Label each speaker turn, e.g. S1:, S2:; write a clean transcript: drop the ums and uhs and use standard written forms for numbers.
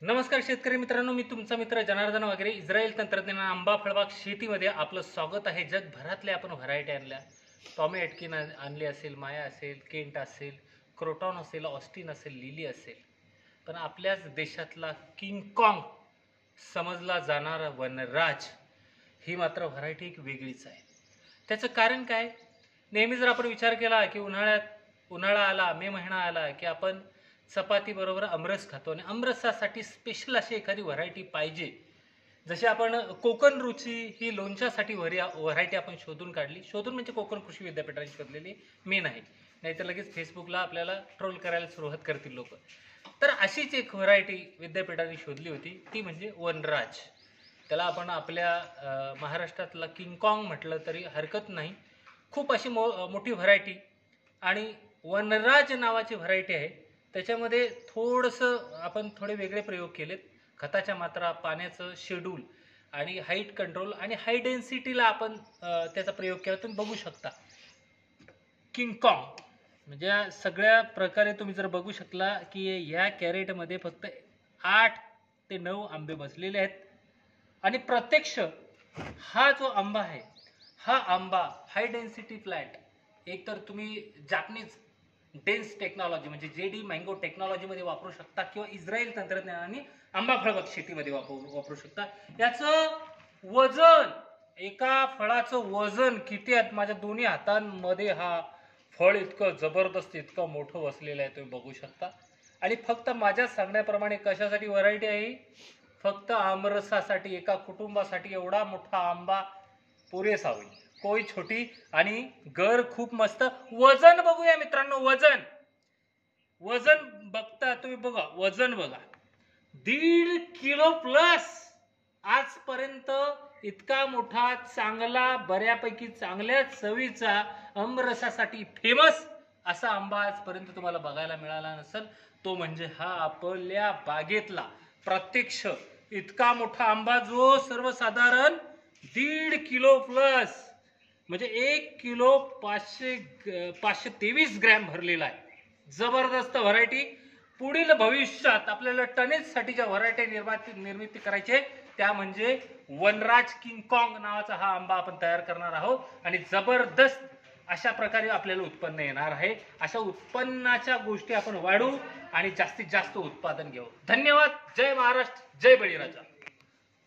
S1: नमस्कार शेतकरी मित्रांनो, मी तुमचा मित्र जनार्दन वगैरे. इस्रायल तंत्रज्ञान आंबा फळबाग शेतीमध्ये आपलं स्वागत आहे. जगभरातल्या आपण व्हरायटी आणल्या. टॉमी एटकिन आणली असेल, माया असेल, केंट असेल, क्रोटॉन असेल, ऑस्टिन असेल, लिली असेल, पण आपल्याच देशातला किंग कॉंग समजला जाणारा वनराज ही मात्र व्हरायटी एक वेगळीच आहे. त्याचं कारण काय? नेहमी जर आपण विचार केला की उन्हाळा आला, मे महिना आला की आपण चपाती बरोबर आमरस खातो आणि आमरसासाठी स्पेशल अशी एखादी व्हरायटी पाहिजे. जशी आपण कोकण रुची ही लोणच्यासाठी व्हरायटी आपण शोधून काढली. शोधून म्हणजे कोकण कृषी विद्यापीठाने शोधलेली, मी नाही. नाहीतर लगेच फेसबुकला आपल्याला ट्रोल करायला सुरुवात करतील लोक. तर अशीच एक व्हरायटी विद्यापीठाने शोधली होती, ती म्हणजे वनराज. त्याला आपण आपल्या महाराष्ट्रातला किंग कॉंग म्हटलं तरी हरकत नाही. खूप अशी मोठी व्हरायटी आणि वनराज नावाची व्हरायटी आहे. त्याच्यामध्ये आपण थोडे वेगळे प्रयोग केलेत. खताच्या मात्रा, पाण्याचं शेड्यूल आणि हाईट कंट्रोल आणि हाय डेन्सिटीला आपण त्याचा प्रयोग केला. तुम्ही बघू शकता किंग कॉंग म्हणजे सगळ्या प्रकारे तुम्ही जर बघू शकला की या कॅरेटमध्ये फक्त 8 ते 9 आंबे बसलेले आहेत. आणि प्रत्यक्ष हा जो आंबा आहे, हा आंबा हाय डेन्सिटी प्लॅट एकतर तुम्ही जापनीज डेन्स टेक्नॉलॉजी म्हणजे जेडी मँगो टेक्नॉलॉजीमध्ये वापरू शकता किंवा इस्रायल तंत्रज्ञानाने आंबा फळबाग शेतीमध्ये वापरू शकता. याचं वजन, एका फळाचं वजन किती आहे? माझ्या दोन्ही हातांमध्ये हा फळ इतकं जबरदस्त, इतकं मोठं बसलेलं आहे, तुम्ही बघू शकता. आणि फक्त माझ्या सांगण्याप्रमाणे कशासाठी व्हरायटी आहे? फक्त आमरसासाठी, एका कुटुंबासाठी एवढा मोठा आंबा पुरेसा होईल. कोई छोटी आणि गर खूप मस्त. वजन बघूया मित्रांनो, वजन बघता तुम्ही, बघा वजन बघा, 1.5 किलो प्लस. आजपर्यंत इतका मोठा, चांगला, बऱ्यापैकी चांगल्या चवीचा, आमरसासाठी फेमस असा आंबा आजपर्यंत तुम्हाला बघायला मिळाला नसेल. तो म्हणजे हा आपल्या बागेतला प्रत्यक्ष इतका मोठा आंबा, जो सर्वसाधारण 1.5 किलो प्लस म्हणजे 1 किलो 523 ग्रॅम भरलेला आहे. जबरदस्त व्हरायटी. पुढील भविष्यात आपल्याला टनेजसाठी ज्या व्हरायटी निर्मिती करायची, त्या म्हणजे वनराज किंग कॉंग नावाचा हा आंबा आपण तयार करणार आहोत. आणि जबरदस्त अशा प्रकारे आपल्याला उत्पन्न येणार आहे. अशा उत्पन्नाच्या गोष्टी आपण वाढवू आणि जास्तीत जास्त उत्पादन घेऊ. धन्यवाद. जय महाराष्ट्र, जय बळीराजा.